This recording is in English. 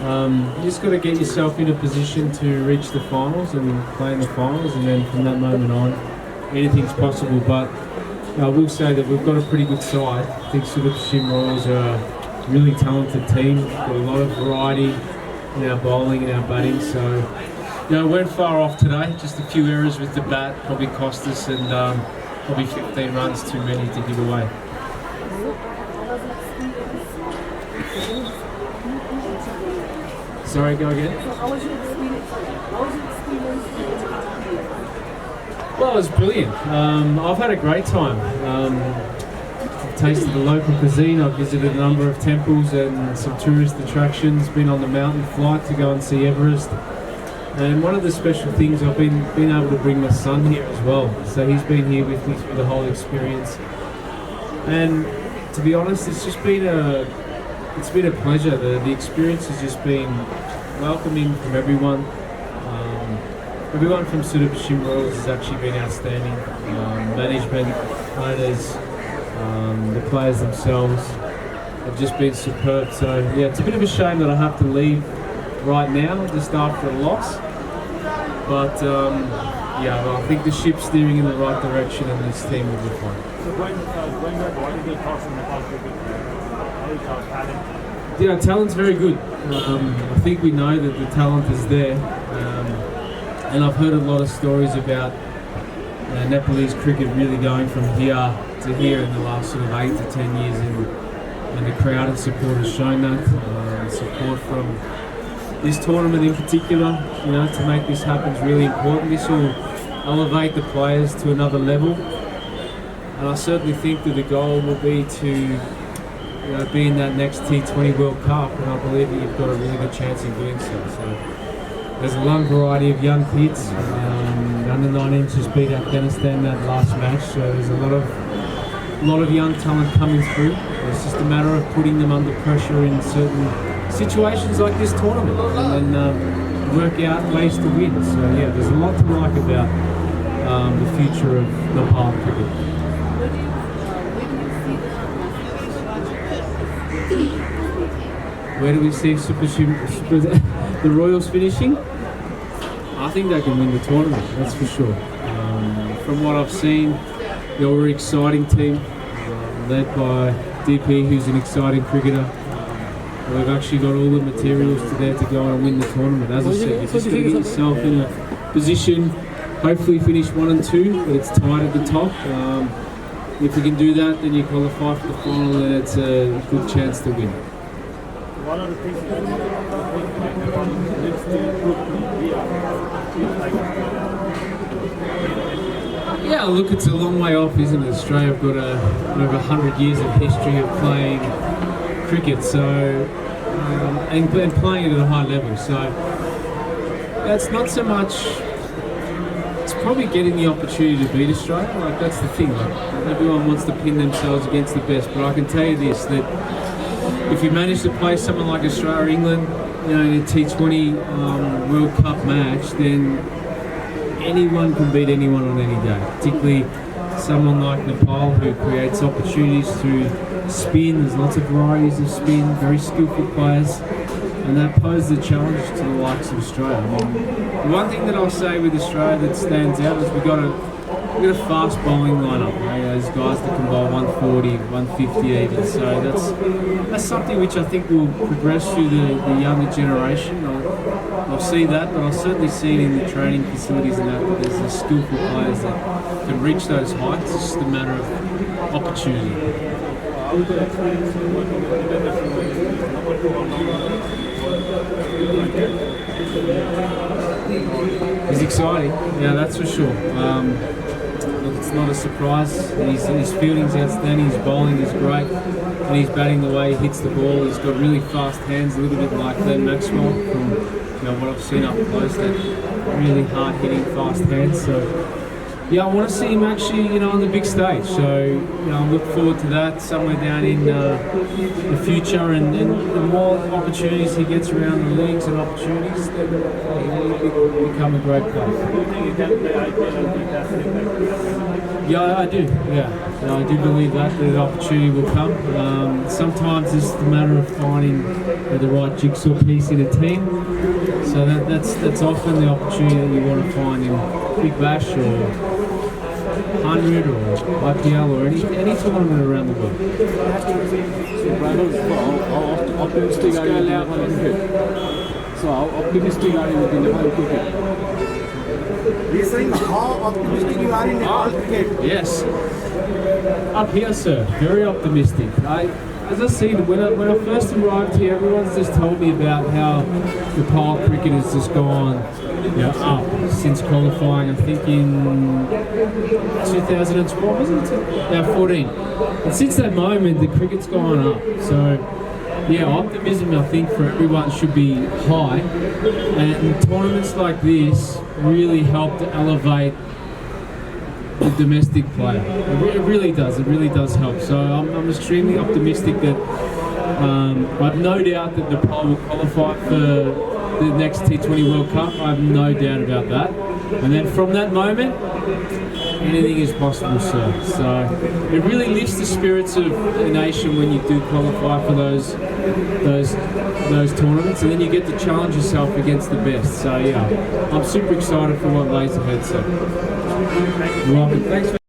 You just got to get yourself in a position to reach the finals and play in the finals, and then from that moment on, anything's possible. But I will say that we've got a pretty good side. I think Sudipshim Royals are a really talented team. We've got a lot of variety in our bowling and our batting, so weren't far off today. Just a few errors with the bat probably cost us, and probably 15 runs too many to give away. Sorry, go again. Well, it was brilliant. I've had a great time. I've tasted the local cuisine. I've visited a number of temples and some tourist attractions. Been on the mountain flight to go and see Everest. And one of the special things, I've been able to bring my son here as well. So he's been here with me through the whole experience. And to be honest, it's been a pleasure. The experience has just been welcoming from everyone. Everyone from Sudipshim Royals has actually been outstanding. Management, owners, the players themselves have just been superb. So yeah, it's a bit of a shame that I have to leave right now, just after a loss. But I think the ship's steering in the right direction, and this team will be fine. So going back, what did you talk from Nepal cricket? How is our talent? Yeah, talent's very good. I think we know that the talent is there. And I've heard a lot of stories about Nepalese cricket really going from here to here in the last sort of 8 to 10 years, and the crowd and support has shown that. Support from this tournament in particular, to make this happen is really important. This will elevate the players to another level, and I certainly think that the goal will be to be in that next T20 World Cup, and I believe that you've got a really good chance in doing so. There's a long variety of young kids. Under 19s just beat Afghanistan that last match, so there's a lot of young talent coming through. It's just a matter of putting them under pressure in certain situations like this tournament, and then work out ways to win. So yeah, there's a lot to like about the future of Nepal cricket. Where do we see the Royals finishing? I think they can win the tournament, that's for sure. From what I've seen, they're a very exciting team, led by DP, who's an exciting cricketer. We've actually got all the materials to go and win the tournament. As I said, you just got to get yourself in a position, hopefully finish 1 and 2, but it's tight at the top. If you can do that, then you qualify for the final, and it's a good chance to win. One of the things that yeah, look, it's a long way off, isn't it? Australia have got over 100 years of history of playing cricket, so and playing it at a high level. So that's not so much. It's probably getting the opportunity to beat Australia. Like, that's the thing. Like, everyone wants to pin themselves against the best, but I can tell you this: that if you manage to play someone like Australia or England, in a T20 World Cup match, then anyone can beat anyone on any day. Particularly someone like Nepal, who creates opportunities through spin. There's lots of varieties of spin, very skillful players, and that poses a challenge to the likes of Australia. I mean, the one thing that I'll say with Australia that stands out is we've got a fast bowling lineup. There's guys that can bowl 140, 150 even. So that's something which I think will progress through the younger generation. I'll see that, but I'll certainly see it in the training facilities and that there's the skillful players that can reach those heights. It's just a matter of opportunity. He's exciting, yeah, that's for sure. Look, it's not a surprise. His fielding's outstanding, his bowling is great, and he's batting the way he hits the ball. He's got really fast hands, a little bit like Glenn Maxwell from what I've seen up close. That really hard-hitting, fast hands. So Yeah, I want to see him actually, on the big stage. So, I look forward to that somewhere down in the future, and the more opportunities he gets around the leagues and opportunities, then he'll become a great player. Do you think he can play IPL and beat that impact? Yeah, I do. Yeah, I do believe that the opportunity will come. Sometimes it's the matter of finding the right jigsaw piece in a team. So that's often the opportunity that you want to find in Big Bash or 100 or IPL or any tournament around the world. So, Brandon, how optimistic are you with Nepal cricket? So, how optimistic are you with Nepal cricket? He's saying how optimistic you are in Nepal cricket. Yes. Up here, sir. Very optimistic. As I said, when I first arrived here, everyone's just told me about how Nepal cricket has just gone up since qualifying. I think in 2012, wasn't it? Yeah, 14. And since that moment, the cricket's gone up. So, yeah, optimism, I think, for everyone should be high. And tournaments like this really help to elevate the domestic player. It really does. It really does help. So I'm extremely optimistic that I've no doubt that Nepal will qualify for the next T20 World Cup. I have no doubt about that. And then from that moment, anything is possible, sir. So it really lifts the spirits of the nation when you do qualify for those tournaments, and then you get to challenge yourself against the best. So yeah, I'm super excited for what lays ahead, sir. You're welcome. Thanks.